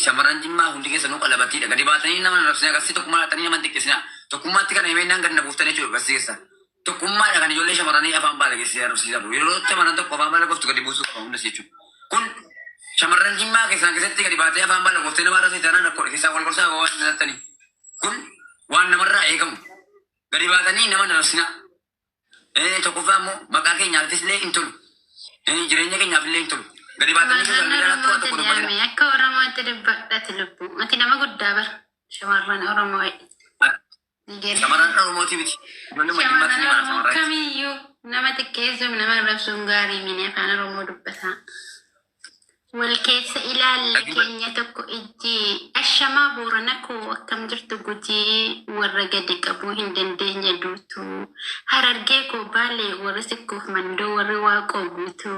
Shamaran jimmaa hundi keessa nuuqa labattiidha. Gadi baatanii nama raabsanii agarsiisa tokkummaa laatanii nama xiqqeessina. Tokkummaatti kana himennaan gadi na buuftanii jechuudha agarsiisa. Tokkummaadha kan ijoollee shamarranii afaan baala geessisee raabsisaa jiru. Yeroo shamaran tokko afaan baala gooftu gadi buusuu qaba hundas jechuudha. Kun shamarran jimmaa keessatti gadi baatee afaan baala gooftee nama raabsee taanaan rakkoodha keessaa wal gorsaa waan nyaatanii. Kun waan namarraa eegamu. Gadi baatanii nama raabsina. Tokkoffaa immoo maqaa keenyaafis illee hin tolu. Jireenya keenyaaf illee hin tolu. Gadi baatanii tokko dubbatan. Akka Oromootti dubbadhati lubbu. Ati nama guddaa bara. Shamarran Oromoo. Shamarran Oromooti miti. Shamarran kamiyyuu nama xiqqeessuuf nama rabsuun gaarii mini afaan Oromoo dubbata. Wal keessa ilaalla keenya tokko ijji ashamaa boorana koo akkam jirtu gujii warra gadi qabuu hin dandeenye duutu harargee koo baalee warra sikkoof mandoo warri waaqoo guutu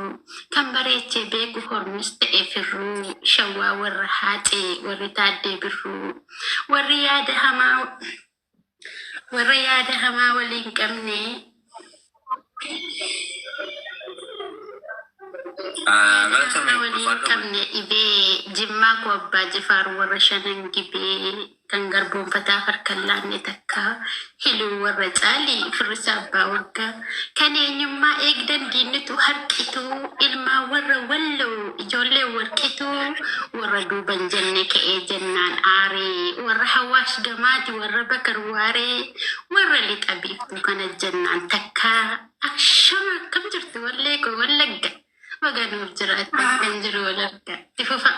kan bareechee beeku hormus ta'e firruu shawwaa warra haacee warri taaddee birruu warri yaada hamaa waliin qabne waliin qabne dhibee jimmaa koo abbaa jifaar warra shanan gibee kan garboonfataa harkan laanne takka hiluu warra caalii firrisa abbaa waggaa kan eenyummaa eegdan diinnitu harqitu ilmaa warra walloo ijoollee warqitu warra duuban jenne ka'ee jennaan aaree warra hawaash gamaati warra bakar waaree warra lixa biiftuu kana jennaan takka akshama akkam jirtu wallee koo wallagga maganuuf jiraatti kan jiru walagga tifufa.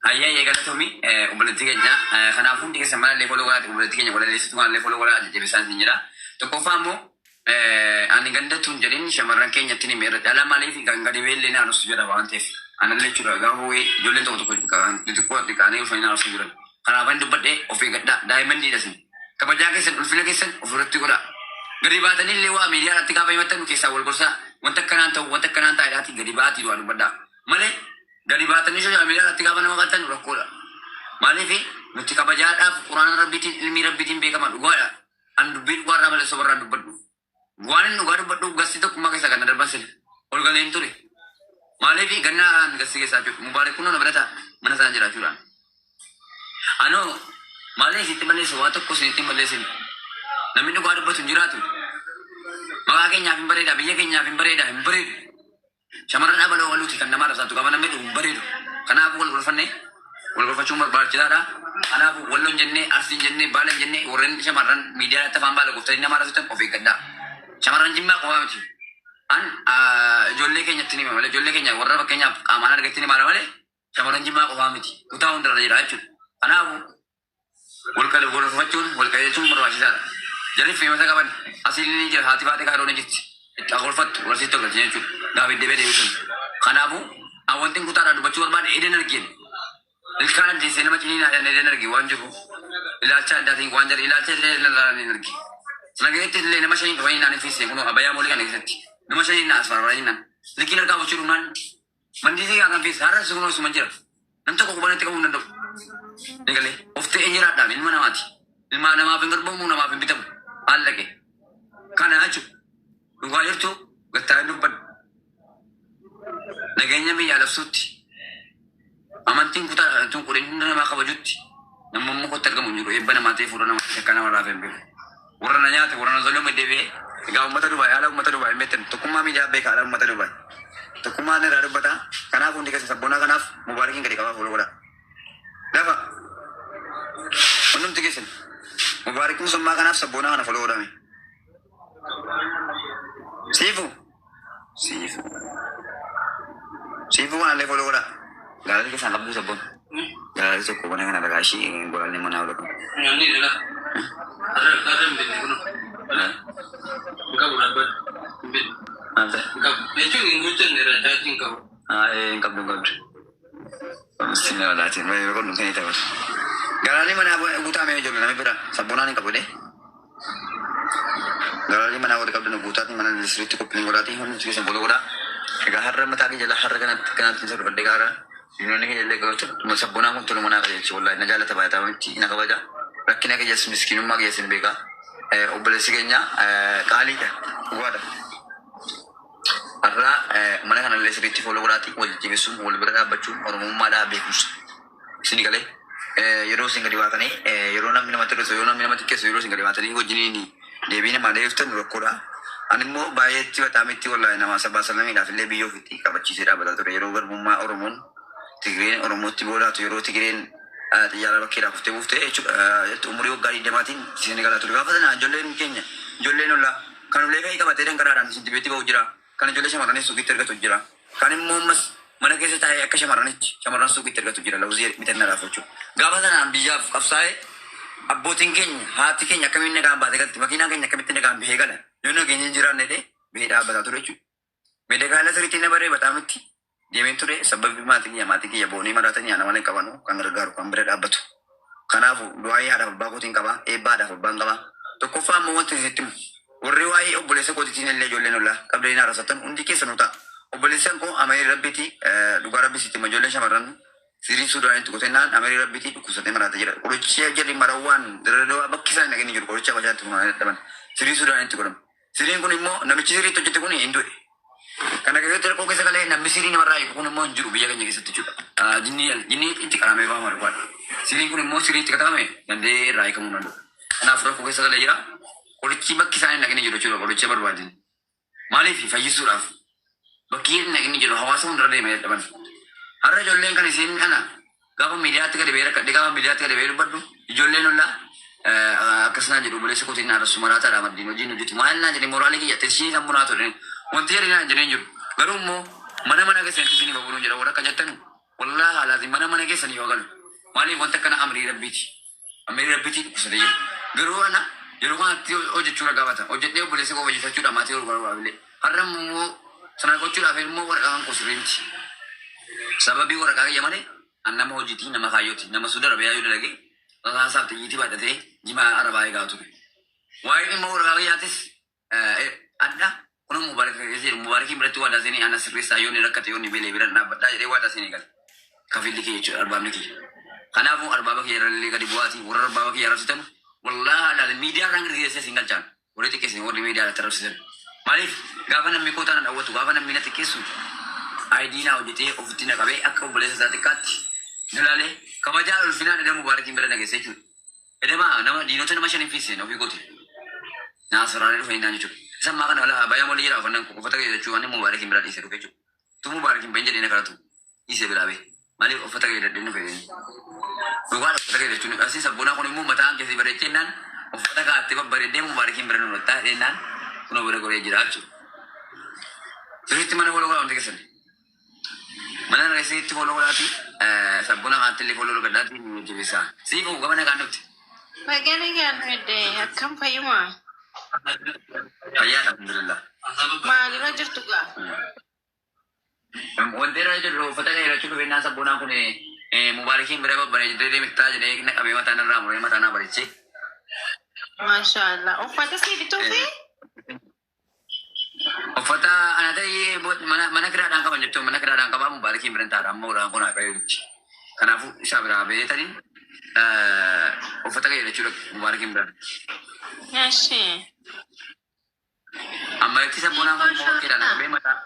Ayyaa galatoomii obboleettii keenya kanaafuu hundi keessa malallee foloo golaati obboleettii keenya walaleessitu malallee foloo golaa jajjabeessaan isin jedha. Tokkoffaa immoo ani gandattuun jedhin shamarran keenyatti ni meerra dhala maaliif kan gadi beellee naannosu jedha waan ta'eef anallee jechuudha gaafa ijoolleen tokko xixiqqoo xiqqaanii ulfanii naannosu jiran. Kanaafan dubbadhee of eeggadhaa daa'imman dhiidhasin kabajaa keessan ulfina keessan ofirratti godhaa. Gadi baatanii illee waa miidiyaa irratti gaafa himattan keessaa wal gorsaa wanta akkanaan ta'u wanta akkanaan taa'edhaati gadi baatii waa dubbadhaa malee gadi baatanii sooshaal miidiyaa irratti gaafa nama qaatan rakkoodha. Maaliif nuti kabajaadhaaf quraana rabbiitiin ilmii rabbiitiin beekama dhugaadha. An dubbii dhugaarraa malee sobarraa dubbadhu. Waan inni dhugaa dubbadhu gassi tokkummaa keessa kan darban sin ol galee hin ture. Maaliif gannaan gassi keessaa jiru mubaarak kunuun birataa mana sana jiraachuudhaan. Anoo maaliif itti balleessu waa tokko isin itti balleessin. Namni dhugaa dubbatu hin jiraatu. Maqaa keenyaaf hin bareeda, biyya keenyaaf hin bareeda, hin bareedu. Shamarran abaloo waluuti kan namaa rabsaatu qaba namni hin bareedu. Kanaafuu wal gorfachuun barbaachisaadha. Kanaafuu walloon jennee, arsiin jennee, baalan jennee warreen shamarran miidiyaa irratti afaan baala gooftanii namaa rabsatan of eeggadhaa. Shamarran jimmaa qofaa miti. An ijoollee keenyatti ni malee ijoollee keenya warra fakkeenyaaf qaamaan argatti ni maala malee shamarran jimmaa qofaa miti. Kutaa hundarra jira jechuudha. Kanaafuu wal gorfachuun wal qajeelchuun barbaachisaadha. Jadi famous kapan? Aslinya je hati hati kalau ni jit. Aku fat versi tu kerja tu. David David Davidson. Karena awan ting kutar adu bacur ban eden energi. Ilkan di sini macam ni ada eden energi. Wanjur. Ilacha dari wanjar ilacha le nelaran energi. Selagi itu le nama saya ini nani fisi. Kuno abaya boleh kan ekseti. Nama saya ini asfar orang ini. Lekin ada kau curuman. Mandi sih akan fisi. Harus semua semanjir. Nanti kau balik kau nandok. Nikali. Ofte enjirat dah. Ilmu nama mati. Ilmu nama pinggir bomu nama pimpitam. Allage kana achu dhugaa jirtu gattaa dubbadhu nageenya biyya labsuutti amantiin kutaa tun qudhin hunda namaa kabajutti namni mukotti argamu hin jiru eebba namaa ta'e fuudha namaa akka nama raafee hin beeku warra na nyaate warra na zoluu deebi'ee egaa uummata Dubaay haala uummata Dubaay hin beektan tokkummaa miidiyaa beeka haala uummata Dubaay tokkummaan irraa dubbata kanaaf hundi keessa sabboonaa kanaaf mubaarakiin gadi qabaa fuula godha lafa hundumti keessan Mubarak musamma kanaf sabboonaa kana foloo godhame. Siifu kanallee foloo godha. Gaalli keessaan qabdu sabboon. Gaalli tokko kana kana dhagaashii golaallee manaa godhatu. Nyaanni dhala. Arra hin beekne kun. Qabu dhaabbat. Hin beekne. Maal ta'e? Qabu. Jechuun hin guutanne irra daajii hin qabu. Hin qabdu hin qabdu. Sinna walaatiin baay'ee kun kan ta'u. Galali mana guutaa mee jiru namni bira sabboonaan hin qabu dee. Galali mana wal qabdu guutaati mana disiriitti qophiin godhaati hundi keessan bolo godhaa. Egaa har'a mataa kee jala har'a kanatti isa dhufadde gaara. Yuunonni kee jallee gaafatu sabboonaan kun tolu manaa qajeelchi wallahi na jaalata baay'ataa miti na kabaja. Rakkina kee jas miskiinummaa kee sin beekaa. Obboleessi keenya qaaliidha dhugaadha. Har'a mana kanallee sirriitti fooloo godhaatii wal jajjabeessuun wal bira dhaabbachuun oromummaadhaa beekumsa. Isin galee yeroo isin gadi baatanii yeroo namni namatti hir'isu yeroo namni namatti keessu yeroo isin gadi baatanii wajjiniin deebii namaa deebiftan rakkoodha. Ani immoo baay'eetti bataamitti wallahi nama sabaa salamiidhaaf illee biyya ofiitti qabachiisee dhaabbataa ture yeroo garbummaa Oromoon Tigireen Oromootti boolaatu yeroo Tigireen xiyyaara bakkeedhaaf uftee buuftee jechuudha. Umurii waggaa 20tiin isin galaa ture. Gaafa sana ijoolleen keenya ijoolleen ollaa kan ulee ka'ii qabatee dankaraadhaan isin dibeetti ba'u jira. Kan ijoollee shamarranis suuqitti argatu jira. Kan immoo ammas mana keessa taa'ee akka shamarran suuqitti argatu jira. Lawuzii bitannaadhaaf jechuudha. Gaafa sanaan biyyaaf qabsaa'ee abbootiin keenya haati keenya akkamiin nagaan baatee galti makiinaan keenya akkamitti nagaan bahee gala. Yoo nageenya hin jiraanne illee bahee dhaabbataa ture jechuudha. Meedakaala sirriitti na baree bataamitti deemeen ture sababii maatii kiyya boonii maraatan yaana malee qabanu kan gargaaru kan bira dhaabbatu. Kanaafu du'aayii haadhaaf abbaa kootiin qaba eebbaadhaaf abbaan qaba. Tokkoffaa ammoo wanti isitti warri waa'ee obboleessa kootiitiin illee ijoolleen ollaa qabdeen haarasatan hundi keessanuu ta'a. Obboleessaan koo amerii rabbiiti dhugaa rabbisitti ijoolleen shamarran sirii suudaanitti qotennaan amerii rabbiiti dhukkubsatee maraata jira. Qoricha jedhi marawwaan dirreedawaa bakki isaan naganii jiru qoricha bashaatti funaanee dhaban sirii suudaanitti godhamu. Siriin kun immoo namichi siriitti hojjete kun hin du'e. Kana keessatti rakkoo keessa galee namni sirii namarraa eegu kun immoo hin jiru biyya keenya keessatti jechuudha. Jinnii itti qaramee ba'a marqaadha. Siriin kun immoo sirii itti qatamame dandee irraa eegamuu danda'a. Kanaaf rakkoo keessa galee jira. Qorichi bakki isaan naganii jiru jechuudha qoricha barbaadin. Maaliif fayyisuudhaaf bakki naganii jiru hawaasa hundarra deemee dhaban. Har'a ijoolleen kan isiin kana gaafa miidiyaatti gadi ba'ee rakkadhe gaafa miidiyaatti gadi ba'ee dubbadhu ijoolleen ollaa akkasuma jedhu obboleessa kootiin haadha maraataadha maddiin hojiin hojjetu maal naa jedhee moraalee kiyya teessii sammuu naa tole wanti jedhee naa jedhee jiru garuu immoo mana keessanitti isin babuun jedha warra akka jettanu wallaa haalaatiin mana keessanii yoo galu maaliif wanta akkana amrii rabbiiti dhukkubsatee jiru garuu ana yeroo kanatti hojjechuudha gaafata hojjedhee obboleessa koo hojjetachuudha maatii gargaaruudhaaf har'a immoo sana gochuudhaaf immoo waraqaa kan qosirree miti sababii waraqaa kiyya malee nama hojiitii nama kaayyooti nama sudara biyyaa yoo dalagee haasaaf xiyyiitii baadhatee jimaa arabaa eegaa ture. Waa'ee immoo waraqaa kiyyaatis adda kun mubaarakiin biratti waadaa seenii ana sirreessaa yoo ni rakkate yoo ni beelee bira dhaabbadhaa jedhee waadaa seenii gala. Kafilli kiyya jechuudha arbaabni kiyya. Kanaafuu arbaaba kiyya irrallee gadi bu'aatii warra arbaaba kiyya arrabsitan wallaahi laala miidiyaa irraan gadi keessee siin galchaan warri xiqqeessin warri miidiyaa irratti arrabsitan. Maaliif gaafa namni kootaa na dhawwatu gaafa namni na xiqqeessu aayidii naa hojjetee ofitti na qabee akka obboleessa isaa xiqqaatti dalaalee kabajaa ulfinaan edda mubaarakiin bira nageessa jechuudha. Edamaa nama diinota nama shaniin fiisseen ofii kooti. Naasiraan dhufe hin jechuudha. Isaan maa kana alaa baay'ee molii jedha uffannan uffata keessa wanni mubaarakiin bira dhiisee dhufe jechuudha. Tu mubaarakiin bahin jedhee na kadhatu dhiisee biraa bee. Maaliif uffata kee dadhee dhufe? Dhugaan uffata kee jechuun asii sabboonaa kun immoo mataan keessi bareechee naan uffata kaa'attee babbareeddee mubaarakiin bira nu lottaa dhennaan kunoo bira goree jira jechuudha. Sirriitti mana wal walaa hundi keessatti. Mana reesitti follow godhaati sabbuna kaantillee follow godhaati ni jibisa siifu gamana kaandutti Bagana gaanfedde akkam fayyuma fayyaa alhamdulillah maalirra jirtu gaa wanteera jedhu uffata kana irratti dhufeenyaa sabbunaan kun mubaarakiin bira babbaree jedhee mittaa jedhee na qabee mataan irraa muree mataan naa bareechee Mashallah uffata sii bituufi uffata ana ta'ee mana kiraadhaan qaban jechuun mana kiraadhaan qabaa mubaarakiin biran taadha amma uraan kun haqa yuuti. Kanaafuu isaa biraa beetanii uffata kana jechuudha mubaarakiin biran. Yaashee. Amma itti sabboonaan kun immoo bakkeedhaan qabee mataa.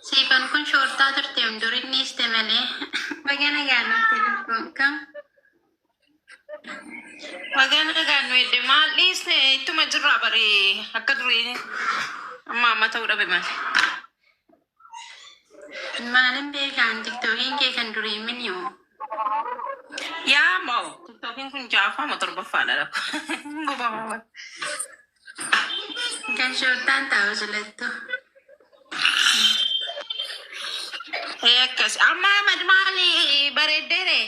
Siifan kun shoortaa turte durinni iste malee bagana gaanatti dhufuun kam. Magana gaannu edde maal dhiisne ittuma jirraa baree akka durii amma amma ta'uu dhabe maal. Maalin beekaan tiktookiin kee kan durii miniyoo. Yaa moo tiktookiin kun jaafaa moo torbaffaadha lakko gubamaa. Kan shoortaan taa'u sulattu. Akkas amma maali bareeddeere.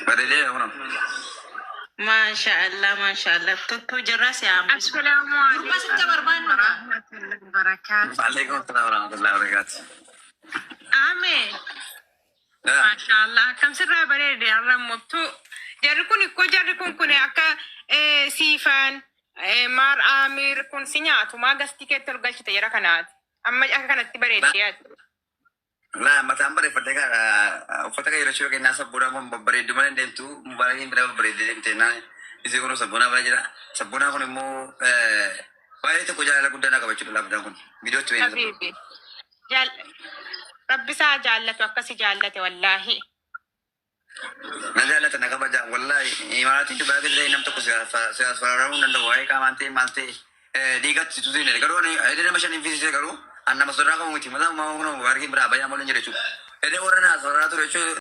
Bareedee kunam. Mashallah. Tuttu jirra si amma. Assalamualaikum. Rumah sitta barbaannu ka. Barakatuh. Waalaikumsalam warahmatullahi wabarakatuh. Amin. Mashallah. Kam sirraa bareede arrammotu. Jarri kun akka siifan maar amir kun si nyaatu maa gasti keetti ol galchite jara kanaati. Amma akka kanatti bareedde yaadu. La mataan bareeffadde uffata kana yeroo kennaa sabboonaa kun babbareeddu malee deemtu mubaarakiin bira babbareeddee deemte naan isii kun sabboonaa bira jira. Sabboonaa kun immoo Baay'ee tokko jaalala guddaa na qabachuudha lamdaan kun. Viidiyootti beekamtu. Habibi. Rabbisaa jaallatu akkasi jaallate wallaahi. Na jaalata na kabaja wallahi imaatii Dubai keessa nam tokko siyaas fararamuu danda'u waa'ee qaamaan ta'e maal ta'e dhiigatti situ ta'e garuu edee nama shan infisisee garuu annama sodaa qabu miti mataa uumamaa kun warri biraa bayyaan malu hin jedhu jechuudha. Edee warra naas fararaa ture jechuudha.